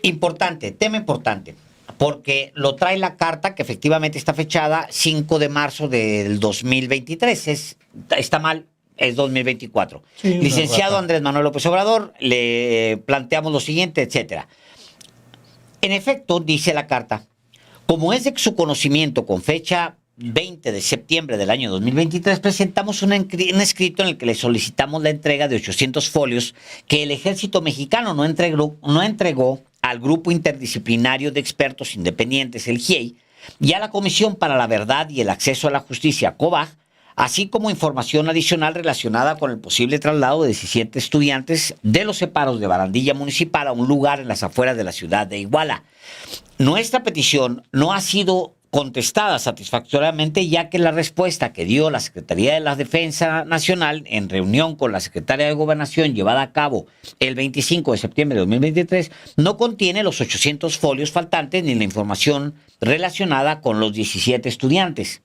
Importante, tema importante, porque lo trae la carta que efectivamente está fechada 5 de marzo del 2023. Está mal, es 2024. Sí, Licenciado Andrés Manuel López Obrador, le planteamos lo siguiente, etcétera. En efecto, dice la carta, como es de su conocimiento con fecha 20 de septiembre del año 2023, presentamos un escrito en el que le solicitamos la entrega de 800 folios que el Ejército Mexicano no entregó al Grupo Interdisciplinario de Expertos Independientes, el GIEI, y a la Comisión para la Verdad y el Acceso a la Justicia, COBAG, así como información adicional relacionada con el posible traslado de 17 estudiantes de los separos de Barandilla Municipal a un lugar en las afueras de la ciudad de Iguala. Nuestra petición no ha sido contestada satisfactoriamente, ya que la respuesta que dio la Secretaría de la Defensa Nacional en reunión con la Secretaria de Gobernación llevada a cabo el 25 de septiembre de 2023 no contiene los 800 folios faltantes ni la información relacionada con los 17 estudiantes.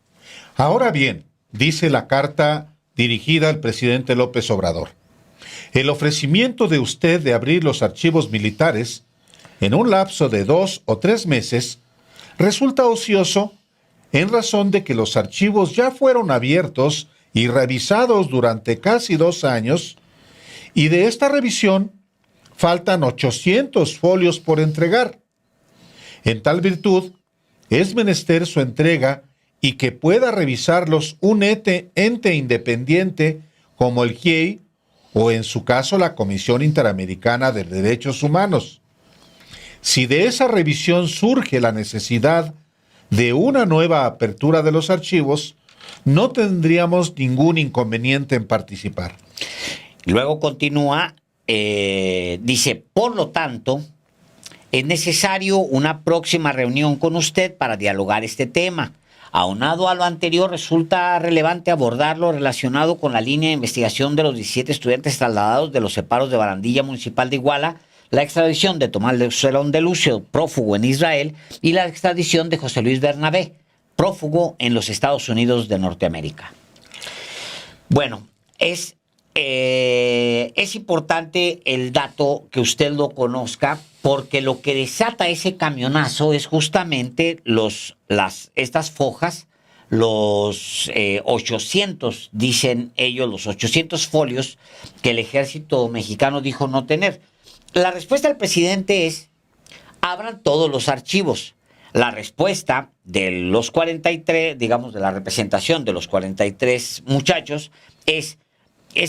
Ahora bien, dice la carta dirigida al presidente López Obrador, el ofrecimiento de usted de abrir los archivos militares en un lapso de 2 o 3 meses resulta ocioso en razón de que los archivos ya fueron abiertos y revisados durante casi 2 años y de esta revisión faltan 800 folios por entregar. En tal virtud, es menester su entrega y que pueda revisarlos un ente independiente como el GIEI o en su caso la Comisión Interamericana de Derechos Humanos. Si de esa revisión surge la necesidad de una nueva apertura de los archivos, no tendríamos ningún inconveniente en participar. Luego continúa, dice, por lo tanto, es necesario una próxima reunión con usted para dialogar este tema. Aunado a lo anterior, resulta relevante abordar lo relacionado con la línea de investigación de los 17 estudiantes trasladados de los separos de Barandilla Municipal de Iguala, la extradición de Tomás León de Lucio, prófugo en Israel, y la extradición de José Luis Bernabé, prófugo en los Estados Unidos de Norteamérica. Bueno, es importante el dato que usted lo conozca, porque lo que desata ese camionazo es justamente estas fojas, los 800, dicen ellos, los 800 folios que el ejército mexicano dijo no tener. La respuesta del presidente es, abran todos los archivos. La respuesta de los 43, digamos, de la representación de los 43 muchachos es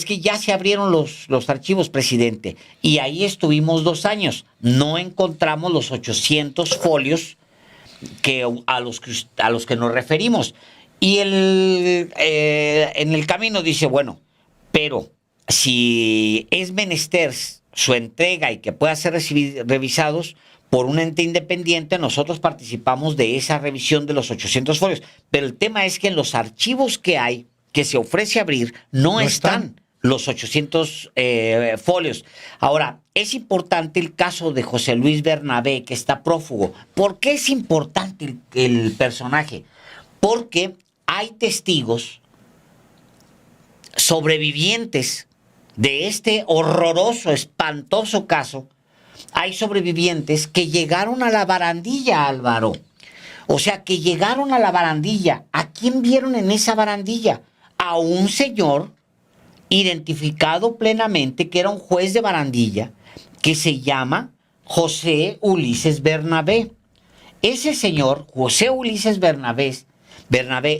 que ya se abrieron los archivos, presidente, y ahí estuvimos 2 años. No encontramos los 800 folios a los que nos referimos. Y en el camino dice, bueno, pero si es menester su entrega y que pueda ser revisados por un ente independiente, nosotros participamos de esa revisión de los 800 folios. Pero el tema es que en los archivos que hay, que se ofrece abrir, no están los 800 folios. Ahora, es importante el caso de José Luis Bernabé, que está prófugo. ¿Por qué es importante el personaje? Porque hay testigos sobrevivientes de este horroroso, espantoso caso. Hay sobrevivientes que llegaron a la barandilla, Álvaro. O sea, que llegaron a la barandilla. ¿A quién vieron en esa barandilla? A un señor identificado plenamente que era un juez de barandilla, que se llama José Ulises Bernabé. Ese señor, José Ulises Bernabé,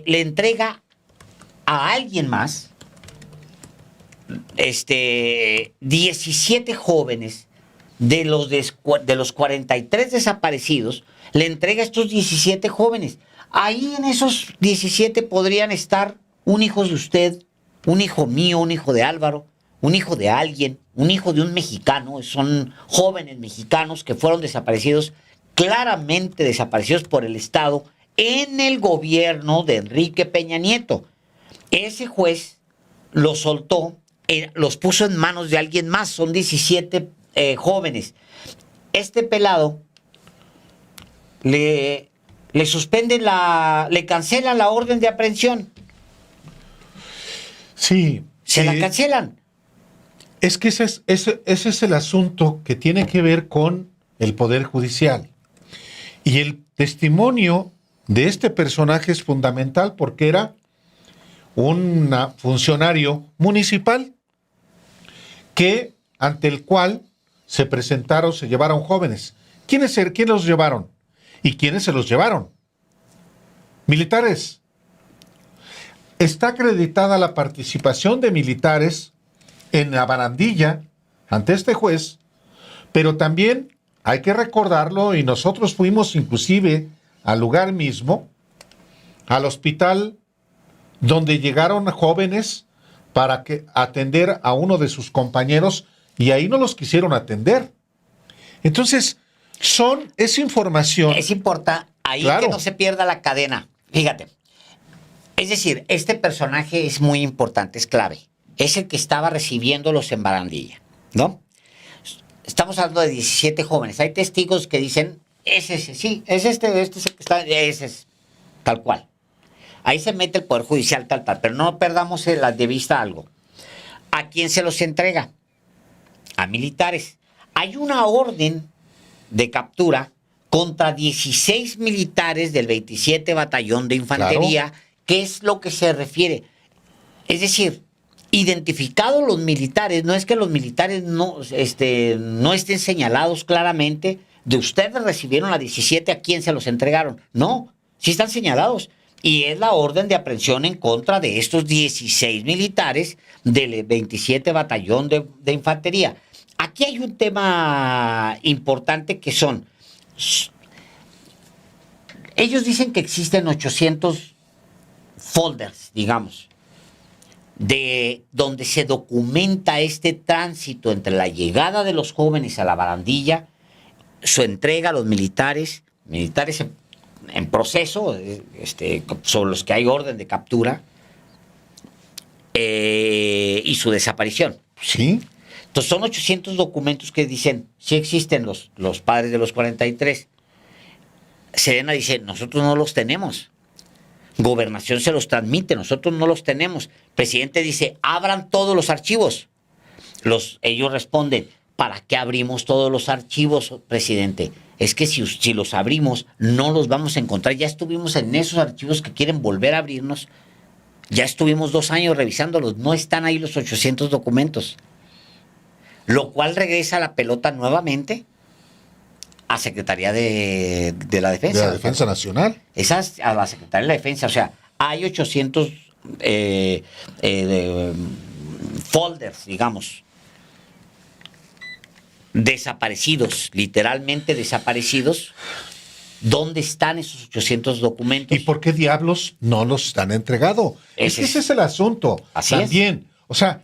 le entrega a alguien más 17 jóvenes de los 43 desaparecidos, le entrega a estos 17 jóvenes. Ahí en esos 17 podrían estar un hijo de usted, un hijo mío, un hijo de Álvaro, un hijo de alguien, un hijo de un mexicano. Son jóvenes mexicanos que fueron desaparecidos, claramente desaparecidos por el Estado en el gobierno de Enrique Peña Nieto. Ese juez los soltó, los puso en manos de alguien más. Son 17 jóvenes. Este pelado le suspenden le cancelan la orden de aprehensión. Sí. Se la cancelan. Es que ese es el asunto que tiene que ver con el Poder Judicial. Y el testimonio de este personaje es fundamental porque era un funcionario municipal ante el cual se llevaron jóvenes. ¿Quiénes los llevaron? ¿Y quiénes se los llevaron? Militares. Está acreditada la participación de militares en la barandilla ante este juez, pero también hay que recordarlo, y nosotros fuimos inclusive al lugar mismo, al hospital donde llegaron jóvenes para atender a uno de sus compañeros, y ahí no los quisieron atender. Entonces, es información. Es importante ahí, claro, que no se pierda la cadena. Fíjate. Es decir, este personaje es muy importante, es clave. Es el que estaba recibiéndolos en barandilla, ¿no? Estamos hablando de 17 jóvenes. Hay testigos que dicen, es ese, sí, es este es el que está, ese es, tal cual. Ahí se mete el Poder Judicial, tal. Pero no perdamos de vista algo. ¿A quién se los entrega? A militares. Hay una orden de captura contra 16 militares del 27 Batallón de Infantería. Claro. ¿Qué es lo que se refiere? Es decir, identificados los militares, no es que los militares no estén señalados claramente, de ustedes recibieron a 17, ¿a quién se los entregaron? No, sí están señalados. Y es la orden de aprehensión en contra de estos 16 militares del 27 Batallón de Infantería. Aquí hay un tema importante que son... Ellos dicen que existen 800 folders, digamos, de donde se documenta este tránsito entre la llegada de los jóvenes a la barandilla, su entrega a los militares en proceso, sobre los que hay orden de captura, y su desaparición. Sí. Entonces son 800 documentos que dicen, sí existen los padres de los 43. Sedena dice, nosotros no los tenemos. Gobernación se los transmite, nosotros no los tenemos. Presidente dice, abran todos los archivos. Ellos responden, ¿para qué abrimos todos los archivos, presidente? Es que si los abrimos, no los vamos a encontrar. Ya estuvimos en esos archivos que quieren volver a abrirnos. Ya estuvimos 2 años revisándolos. No están ahí los 800 documentos. Lo cual regresa la pelota nuevamente a Secretaría de la Defensa. De la Defensa Nacional. A la Secretaría de la Defensa. O sea, hay 800 folders, digamos, desaparecidos, literalmente desaparecidos. ¿Dónde están esos 800 documentos? ¿Y por qué diablos no los han entregado? Ese es el asunto. Así también. Es. O sea,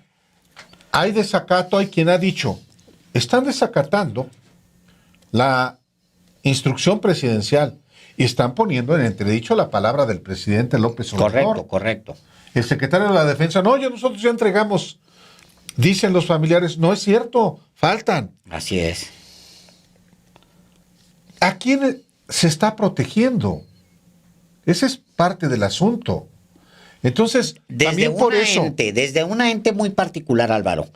hay desacato, hay quien ha dicho, están desacatando la instrucción presidencial y están poniendo en entredicho la palabra del presidente López Obrador. Correcto. El secretario de la Defensa, nosotros ya entregamos. Dicen los familiares, no es cierto, faltan. Así es. ¿A quién se está protegiendo? Ese es parte del asunto. Entonces, también por eso... Desde una ente muy particular, Álvaro.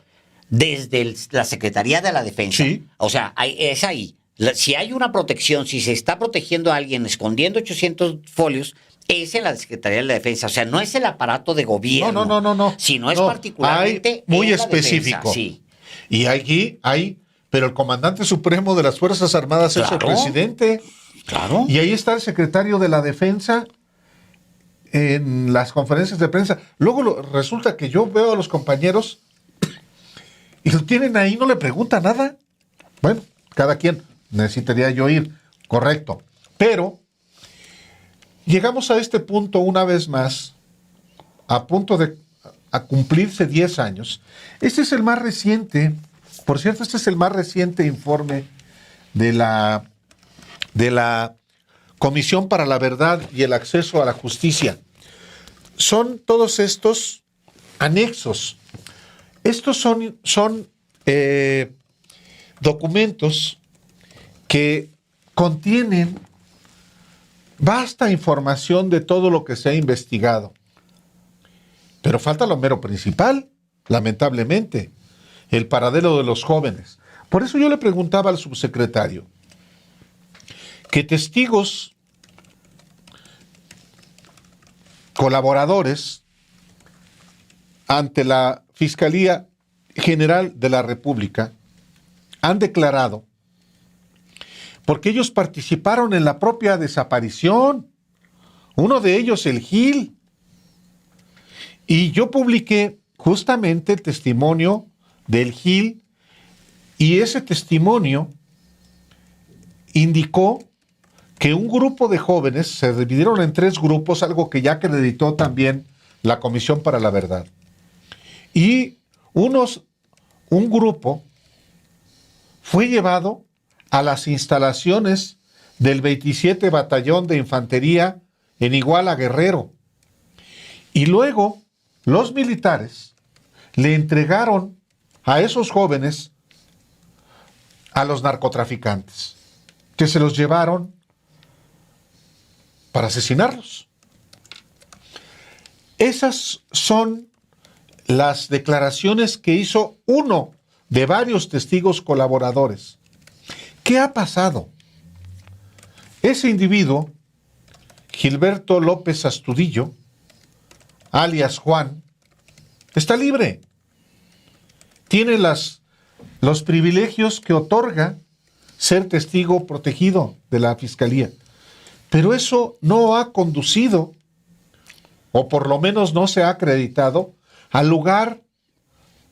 Desde la Secretaría de la Defensa. Sí. O sea, es ahí. Si hay una protección, si se está protegiendo a alguien escondiendo 800 folios, es en la Secretaría de la Defensa. O sea, no es el aparato de gobierno. No. Sino es particularmente muy en la específico. Defensa, sí. Y aquí pero el comandante supremo de las Fuerzas Armadas es el presidente. Claro. Y ahí está el secretario de la Defensa en las conferencias de prensa. Luego resulta que yo veo a los compañeros y lo tienen ahí, no le pregunta nada. Bueno, cada quien, necesitaría yo ir, correcto. Pero llegamos a este punto una vez más, a punto de cumplirse 10 años. Este es el más reciente, por cierto, este es el más reciente informe de la Comisión para la Verdad y el Acceso a la Justicia. Son todos estos anexos. Estos son documentos que contienen vasta información de todo lo que se ha investigado. Pero falta lo mero principal, lamentablemente, el paradero de los jóvenes. Por eso yo le preguntaba al subsecretario, que testigos colaboradores ante la Fiscalía General de la República han declarado, porque ellos participaron en la propia desaparición, uno de ellos el Gil, y yo publiqué justamente el testimonio del Gil, y ese testimonio indicó que un grupo de jóvenes se dividieron en 3 grupos, algo que ya acreditó también la Comisión para la Verdad. Y un grupo fue llevado a las instalaciones del 27 Batallón de Infantería en Iguala, Guerrero. Y luego los militares le entregaron a esos jóvenes a los narcotraficantes, que se los llevaron para asesinarlos. Esas son las declaraciones que hizo uno de varios testigos colaboradores. ¿Qué ha pasado? Ese individuo, Gilberto López Astudillo, alias Juan, está libre. Tiene los privilegios que otorga ser testigo protegido de la Fiscalía. Pero eso no ha conducido, o por lo menos no se ha acreditado, al lugar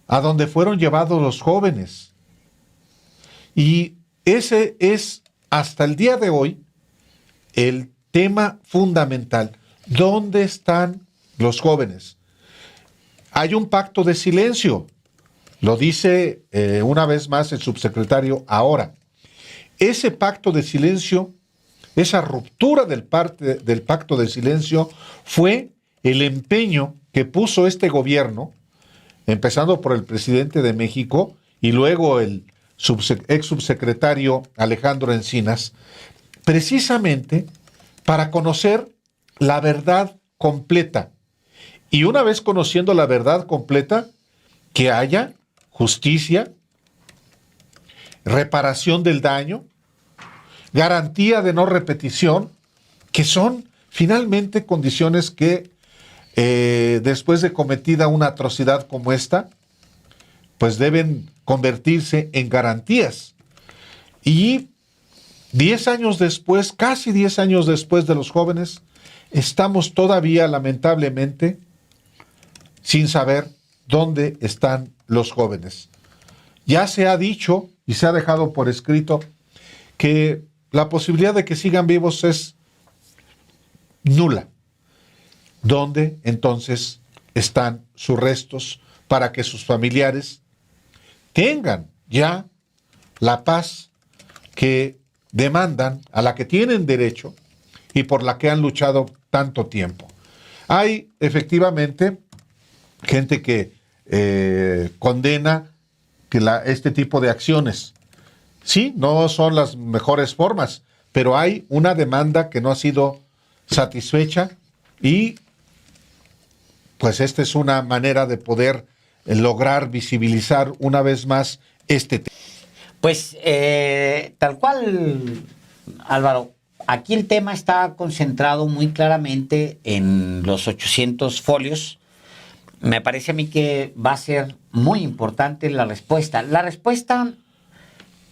a donde fueron llevados los jóvenes. Y ese es, hasta el día de hoy, el tema fundamental. ¿Dónde están los jóvenes? Hay un pacto de silencio, lo dice una vez más el subsecretario ahora. Ese pacto de silencio, esa ruptura del pacto de silencio, fue el empeño que puso este gobierno, empezando por el presidente de México y luego el ex subsecretario Alejandro Encinas, precisamente para conocer la verdad completa. Y una vez conociendo la verdad completa, que haya justicia, reparación del daño, garantía de no repetición, que son finalmente condiciones que después de cometida una atrocidad como esta, pues deben convertirse en garantías. Y 10 años después, casi 10 años después de los jóvenes, estamos todavía, lamentablemente, sin saber dónde están los jóvenes. Ya se ha dicho y se ha dejado por escrito que la posibilidad de que sigan vivos es nula. ¿Dónde entonces están sus restos para que sus familiares tengan ya la paz que demandan, a la que tienen derecho y por la que han luchado tanto tiempo? Hay efectivamente gente que condena que este tipo de acciones. Sí, no son las mejores formas, pero hay una demanda que no ha sido satisfecha y pues esta es una manera de poder lograr visibilizar una vez más este tema. Pues tal cual, Álvaro, aquí el tema está concentrado muy claramente en los 800 folios. Me parece a mí que va a ser muy importante la respuesta. La respuesta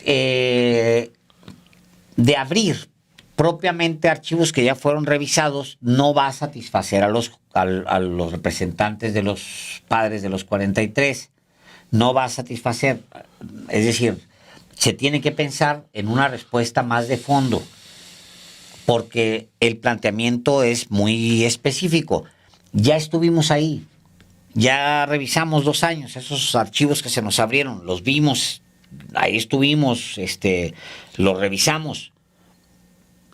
de abrir propiamente archivos que ya fueron revisados no va a satisfacer a los representantes de los padres de los 43. No va a satisfacer. Es decir, se tiene que pensar en una respuesta más de fondo, porque el planteamiento es muy específico. Ya estuvimos ahí. Ya revisamos 2 años, esos archivos que se nos abrieron, los vimos, ahí estuvimos, los revisamos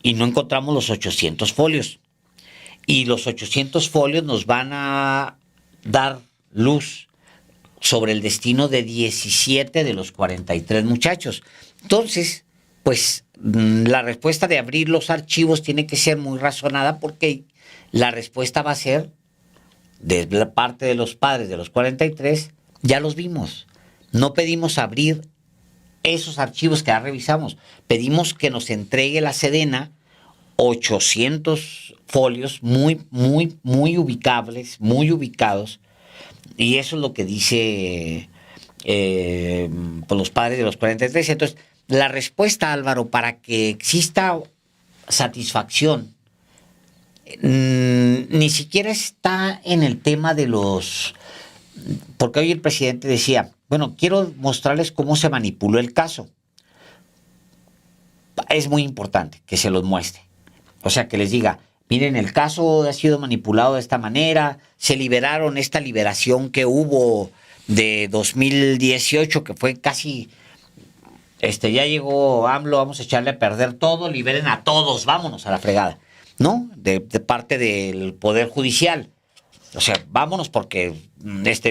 y no encontramos los 800 folios. Y los 800 folios nos van a dar luz sobre el destino de 17 de los 43 muchachos. Entonces, pues la respuesta de abrir los archivos tiene que ser muy razonada, porque la respuesta va a ser, de la parte de los padres de los 43, ya los vimos. No pedimos abrir esos archivos que ya revisamos. Pedimos que nos entregue la Sedena 800 folios muy ubicables, muy ubicados, y eso es lo que dice pues los padres de los 43. Entonces, la respuesta, Álvaro, para que exista satisfacción, ni siquiera está en el tema de los... Porque hoy el presidente decía, bueno, quiero mostrarles cómo se manipuló el caso. Es muy importante que se los muestre. O sea, que les diga, miren, el caso ha sido manipulado de esta manera, se liberaron esta liberación que hubo de 2018, que fue casi, ya llegó AMLO, vamos a echarle a perder todo, liberen a todos, vámonos a la fregada, ¿no? De parte del Poder Judicial. O sea, vámonos porque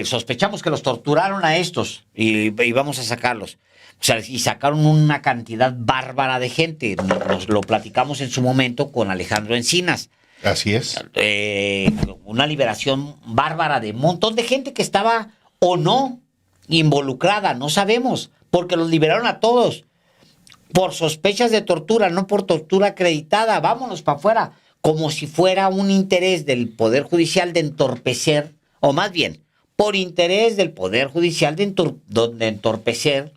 sospechamos que los torturaron a estos y vamos a sacarlos. O sea, y sacaron una cantidad bárbara de gente. Nos lo platicamos en su momento con Alejandro Encinas. Así es. Una liberación bárbara de un montón de gente que estaba o no involucrada, no sabemos, porque los liberaron a todos por sospechas de tortura, no por tortura acreditada. Vámonos para afuera, como si fuera un interés del Poder Judicial de entorpecer, o más bien, por interés del Poder Judicial de entorpecer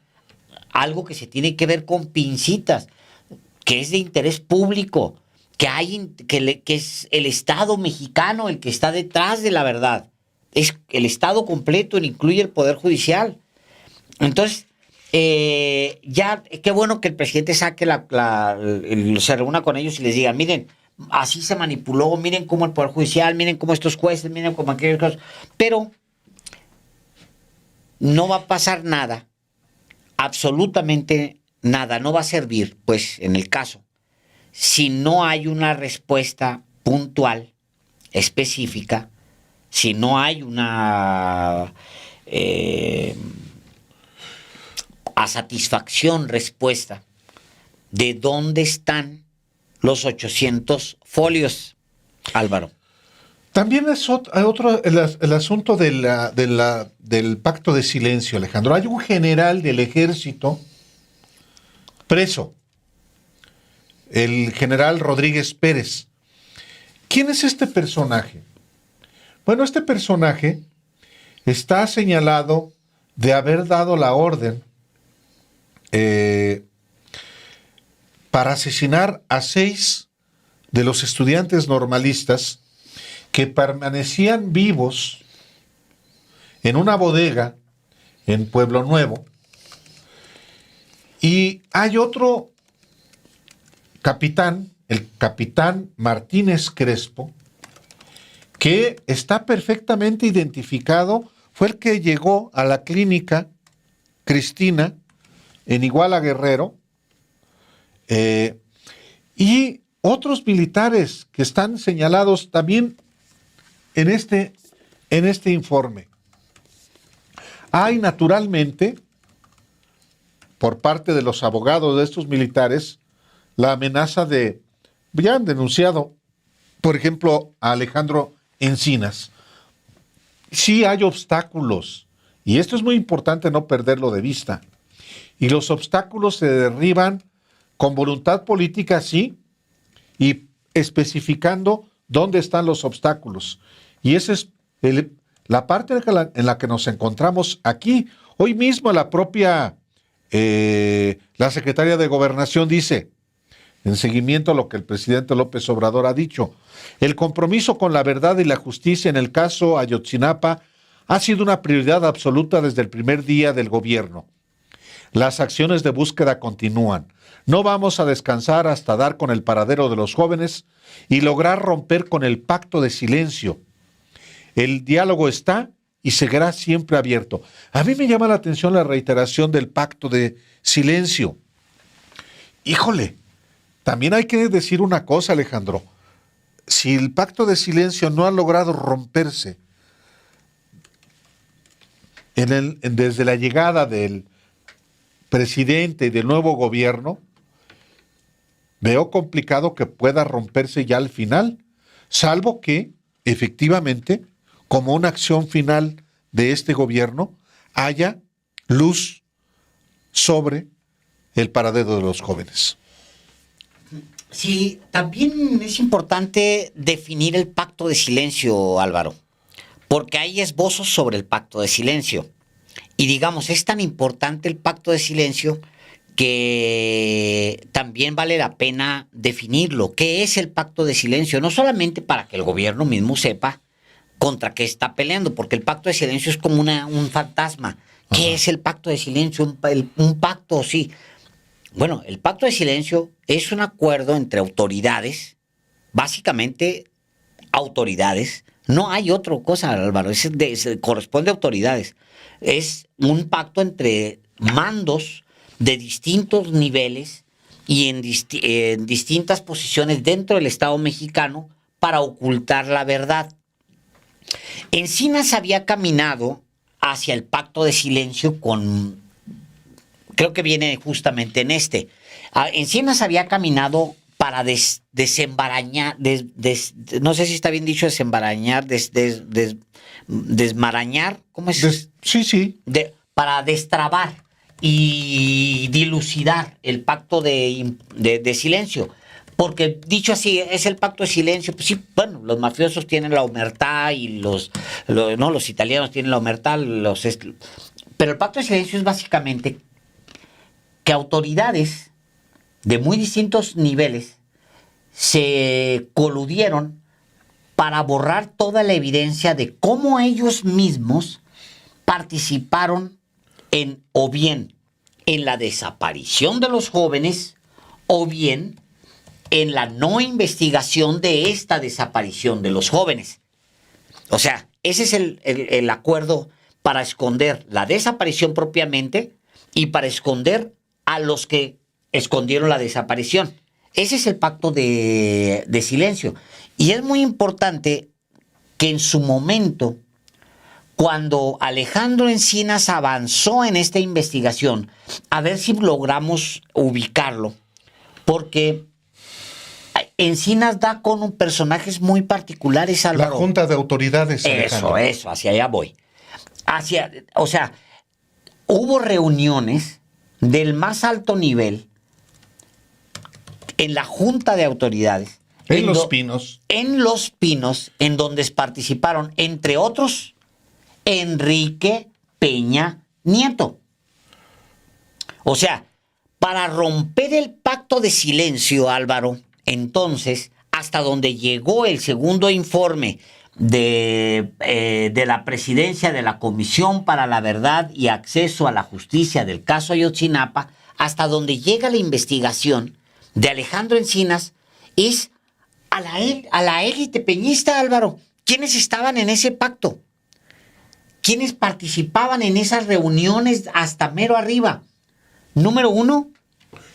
algo que se tiene que ver con pincitas, que es de interés público, que es el Estado mexicano el que está detrás de la verdad. Es el Estado completo, incluye el Poder Judicial. Entonces, ya, qué bueno que el presidente saque se reúna con ellos y les diga, miren, así se manipuló, miren cómo el Poder Judicial, miren cómo estos jueces, miren cómo aquellos cosas. Pero no va a pasar nada, absolutamente nada, no va a servir, pues, en el caso, si no hay una respuesta puntual, específica, si no hay una a satisfacción respuesta de dónde están los 800 folios, Álvaro. También es otro el asunto del pacto de silencio, Alejandro. Hay un general del ejército preso, el general Rodríguez Pérez. ¿Quién es este personaje? Bueno, este personaje está señalado de haber dado la orden para asesinar a 6 de los estudiantes normalistas que permanecían vivos en una bodega en Pueblo Nuevo. Y hay otro capitán, el capitán Martínez Crespo, que está perfectamente identificado, fue el que llegó a la clínica Cristina en Iguala Guerrero, y otros militares que están señalados también en este informe. Hay naturalmente, por parte de los abogados de estos militares, la amenaza de, ya han denunciado, por ejemplo, a Alejandro Encinas. Sí hay obstáculos, y esto es muy importante no perderlo de vista. Y los obstáculos se derriban con voluntad política, sí, y especificando dónde están los obstáculos. Y esa es la parte en la que nos encontramos aquí. Hoy mismo la propia, la secretaria de Gobernación dice, en seguimiento a lo que el presidente López Obrador ha dicho, el compromiso con la verdad y la justicia en el caso Ayotzinapa ha sido una prioridad absoluta desde el primer día del gobierno. Las acciones de búsqueda continúan. No vamos a descansar hasta dar con el paradero de los jóvenes y lograr romper con el pacto de silencio. El diálogo está y seguirá siempre abierto. A mí me llama la atención la reiteración del pacto de silencio. Híjole, también hay que decir una cosa, Alejandro. Si el pacto de silencio no ha logrado romperse desde la llegada del presidente y del nuevo gobierno, veo complicado que pueda romperse ya al final, salvo que, efectivamente, como una acción final de este gobierno, haya luz sobre el paradero de los jóvenes. Sí, también es importante definir el pacto de silencio, Álvaro, porque hay esbozos sobre el pacto de silencio. Y digamos, es tan importante el pacto de silencio que también vale la pena definirlo. ¿Qué es el pacto de silencio? No solamente para que el gobierno mismo sepa contra qué está peleando, porque el pacto de silencio es como un fantasma. ¿Qué Ajá. es el pacto de silencio? Un pacto, sí. Bueno, el pacto de silencio es un acuerdo entre autoridades, básicamente autoridades. No hay otra cosa, Álvaro, corresponde a autoridades. Es un pacto entre mandos de distintos niveles y en distintas posiciones dentro del Estado mexicano para ocultar la verdad. Encinas había caminado hacia el pacto de silencio creo que viene justamente en este. Encinas había caminado para desembarañar, no sé si está bien dicho desembarañar, desmarañar, ¿cómo es? Sí. Para destrabar y dilucidar el pacto de silencio. Porque dicho así, es el pacto de silencio. Pues sí, bueno, los mafiosos tienen la omertá y los italianos tienen la omertá, pero el pacto de silencio es básicamente que autoridades de muy distintos niveles se coludieron para borrar toda la evidencia de cómo ellos mismos participaron o bien en la desaparición de los jóvenes o bien en la no investigación de esta desaparición de los jóvenes. O sea, ese es el acuerdo para esconder la desaparición propiamente y para esconder a los que escondieron la desaparición. Ese es el pacto de silencio. Y es muy importante que en su momento, cuando Alejandro Encinas avanzó en esta investigación, a ver si logramos ubicarlo, porque Encinas da con personajes muy particulares, Álvaro. La Junta de Autoridades, Alejandro. Eso, hacia allá voy. O sea, hubo reuniones del más alto nivel en la Junta de Autoridades. En Los Pinos. En Los Pinos, en donde participaron, entre otros, Enrique Peña Nieto. O sea, para romper el pacto de silencio, Álvaro, entonces, hasta donde llegó el segundo informe de la presidencia de la Comisión para la Verdad y Acceso a la Justicia del caso Ayotzinapa, hasta donde llega la investigación de Alejandro Encinas, es a la élite peñista, Álvaro. ¿Quiénes estaban en ese pacto? ¿Quiénes participaban en esas reuniones hasta mero arriba? Número uno,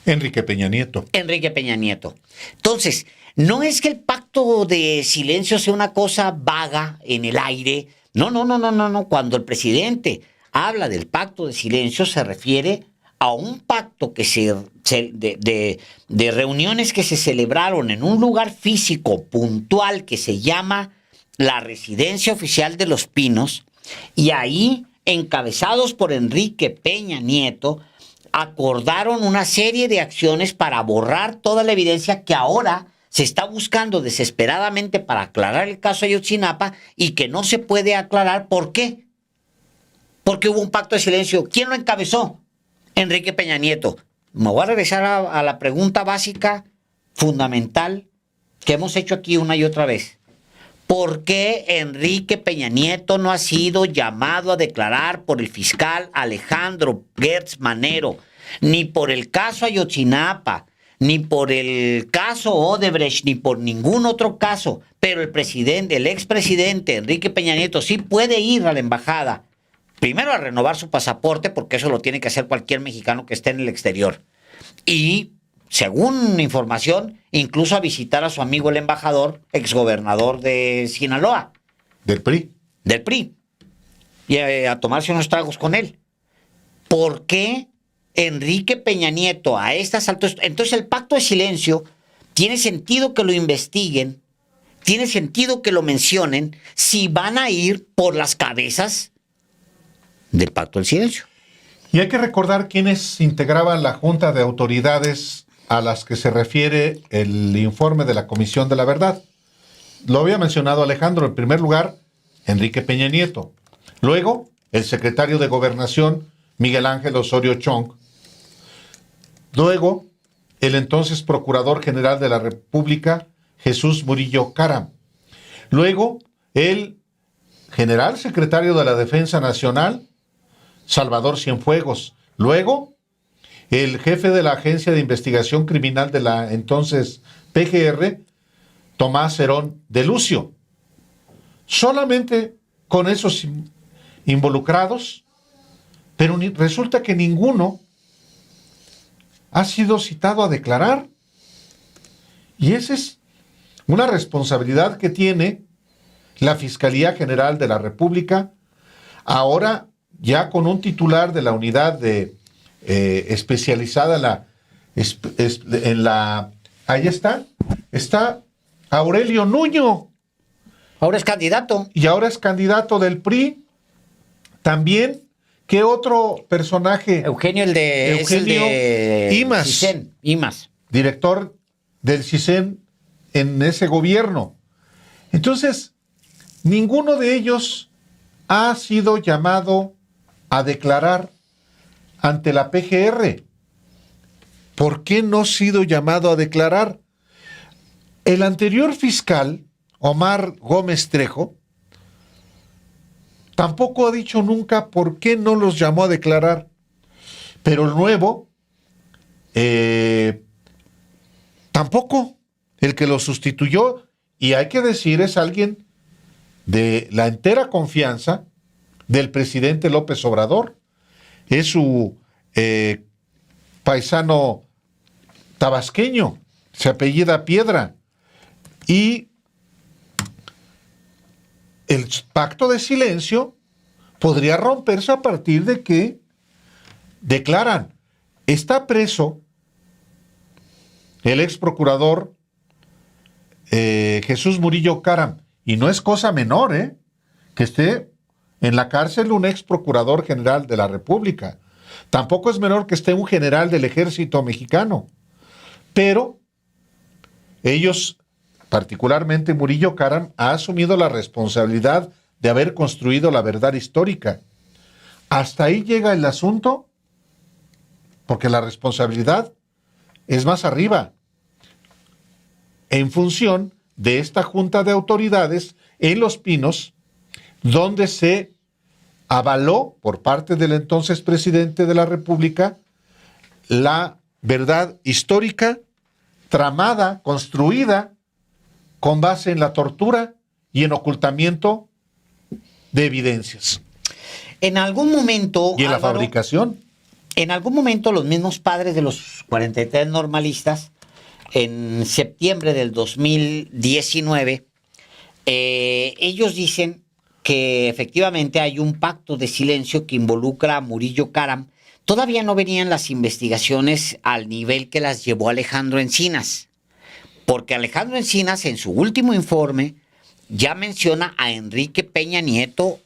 Enrique Peña Nieto. Enrique Peña Nieto. Entonces, no es que el pacto de silencio sea una cosa vaga en el aire. No. Cuando el presidente habla del pacto de silencio, se refiere a un pacto de reuniones que se celebraron en un lugar físico puntual que se llama la Residencia Oficial de Los Pinos, y ahí, encabezados por Enrique Peña Nieto, acordaron una serie de acciones para borrar toda la evidencia que ahora se está buscando desesperadamente para aclarar el caso Ayotzinapa y que no se puede aclarar. ¿Por qué? Porque hubo un pacto de silencio. ¿Quién lo encabezó? Enrique Peña Nieto. Me voy a regresar a la pregunta básica, fundamental, que hemos hecho aquí una y otra vez. ¿Por qué Enrique Peña Nieto no ha sido llamado a declarar por el fiscal Alejandro Gertz Manero, ni por el caso Ayotzinapa, ni por el caso Odebrecht, ni por ningún otro caso? Pero el expresidente Enrique Peña Nieto sí puede ir a la embajada, primero a renovar su pasaporte, porque eso lo tiene que hacer cualquier mexicano que esté en el exterior, y según información, incluso a visitar a su amigo el embajador, exgobernador de Sinaloa. Del PRI. Del PRI. Y a tomarse unos tragos con él. ¿Por qué Enrique Peña Nieto a estas alturas? Entonces el pacto de silencio tiene sentido que lo investiguen, tiene sentido que lo mencionen, si van a ir por las cabezas del pacto del silencio. Y hay que recordar quiénes integraban la Junta de Autoridades a las que se refiere el informe de la Comisión de la Verdad. Lo había mencionado Alejandro. En primer lugar, Enrique Peña Nieto. Luego, el secretario de Gobernación, Miguel Ángel Osorio Chong. Luego, el entonces Procurador General de la República, Jesús Murillo Caram. Luego, el general secretario de la Defensa Nacional, Salvador Cienfuegos. Luego, el jefe de la Agencia de Investigación Criminal de la entonces PGR, Tomás Herón de Lucio. Solamente con esos involucrados, pero resulta que ninguno ha sido citado a declarar. Y esa es una responsabilidad que tiene la Fiscalía General de la República, ahora ya con un titular de la unidad especializada ahí está Aurelio Nuño. Ahora es candidato. Y ahora es candidato del PRI. También, ¿qué otro personaje? Eugenio, el de Imas. CISEN, Imas. Director del CISEN en ese gobierno. Entonces, ninguno de ellos ha sido llamado a declarar ante la PGR. ¿Por qué no ha sido llamado a declarar? El anterior fiscal, Omar Gómez Trejo, tampoco ha dicho nunca por qué no los llamó a declarar. Pero el nuevo, tampoco. El que lo sustituyó, y hay que decir, es alguien de la entera confianza del presidente López Obrador. Es su paisano tabasqueño, se apellida Piedra. Y el pacto de silencio podría romperse a partir de que declaran. Está preso el ex procurador Jesús Murillo Caram, y no es cosa menor, que esté en la cárcel un ex procurador general de la República. Tampoco es menor que esté un general del ejército mexicano. Pero ellos, particularmente Murillo Caram, ha asumido la responsabilidad de haber construido la verdad histórica. Hasta ahí llega el asunto, porque la responsabilidad es más arriba, en función de esta Junta de Autoridades en Los Pinos, donde se avaló por parte del entonces presidente de la República la verdad histórica tramada, construida con base en la tortura y en ocultamiento de evidencias. En algún momento, y en Álvaro, la fabricación. En algún momento los mismos padres de los 43 normalistas, en septiembre del 2019, ellos dicen que efectivamente hay un pacto de silencio que involucra a Murillo Caram. Todavía no venían las investigaciones al nivel que las llevó Alejandro Encinas, porque Alejandro Encinas en su último informe ya menciona a Enrique Peña Nieto,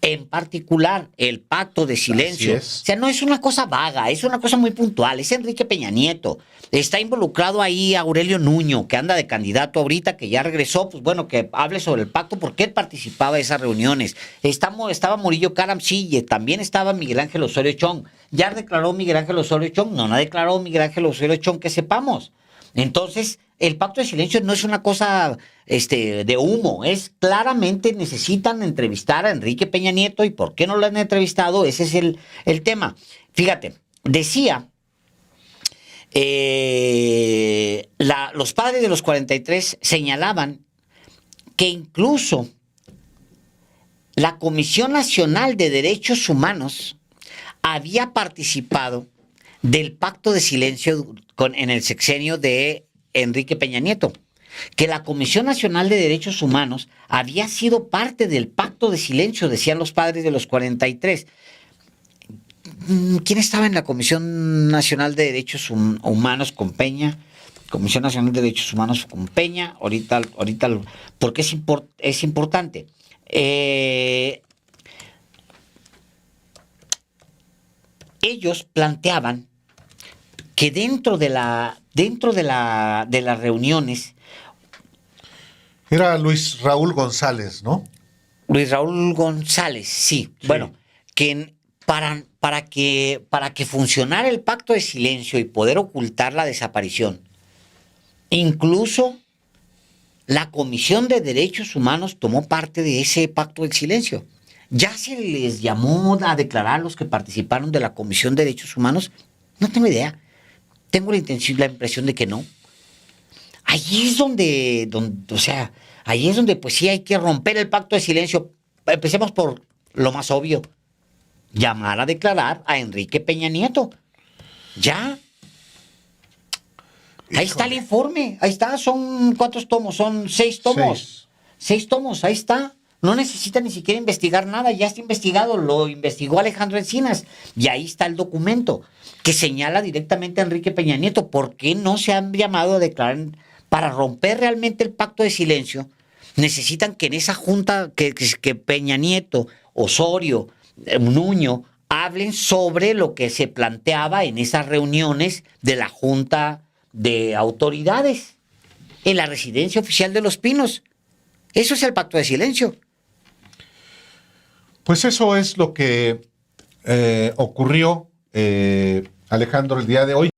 en particular el pacto de silencio. O sea, no es una cosa vaga, es una cosa muy puntual. Es Enrique Peña Nieto. Está involucrado ahí Aurelio Nuño, que anda de candidato ahorita, que ya regresó, pues bueno, que hable sobre el pacto, porque él participaba de esas reuniones. Estaba Murillo Caram, sí, también estaba Miguel Ángel Osorio Chong. ¿Ya declaró Miguel Ángel Osorio Chong? No ha declarado Miguel Ángel Osorio Chong, que sepamos. Entonces, el pacto de silencio no es una cosa de humo, es claramente necesitan entrevistar a Enrique Peña Nieto. ¿Y por qué no lo han entrevistado? Ese es el tema. Fíjate, decía, los padres de los 43 señalaban que incluso la Comisión Nacional de Derechos Humanos había participado del pacto de silencio en el sexenio de Enrique Peña Nieto, que la Comisión Nacional de Derechos Humanos había sido parte del pacto de silencio, decían los padres de los 43. ¿Quién estaba en la Comisión Nacional de Derechos Humanos con Peña? Comisión Nacional de Derechos Humanos con Peña, ahorita porque es importante. ellos planteaban que dentro de las reuniones, Era Luis Raúl González, ¿no? Luis Raúl González, sí. Sí. Bueno, que para que funcionara el pacto de silencio y poder ocultar la desaparición, incluso la Comisión de Derechos Humanos tomó parte de ese pacto del silencio. ¿Ya se les llamó a declarar a los que participaron de la Comisión de Derechos Humanos? No tengo idea. Tengo la impresión de que no. Allí es o sea, ahí es donde pues sí hay que romper el pacto de silencio. Empecemos por lo más obvio. Llamar a declarar a Enrique Peña Nieto. Ya. Ahí está el informe. Ahí está. Son ¿cuántos tomos? Son 6 tomos. 6 tomos. Ahí está. No necesita ni siquiera investigar nada. Ya está investigado. Lo investigó Alejandro Encinas. Y ahí está el documento que señala directamente a Enrique Peña Nieto. ¿Por qué no se han llamado a declarar? Para romper realmente el pacto de silencio, necesitan que en esa junta, que Peña Nieto, Osorio, Nuño, hablen sobre lo que se planteaba en esas reuniones de la Junta de Autoridades en la residencia oficial de Los Pinos. Eso es el pacto de silencio. Pues eso es lo que ocurrió, Alejandro, el día de hoy.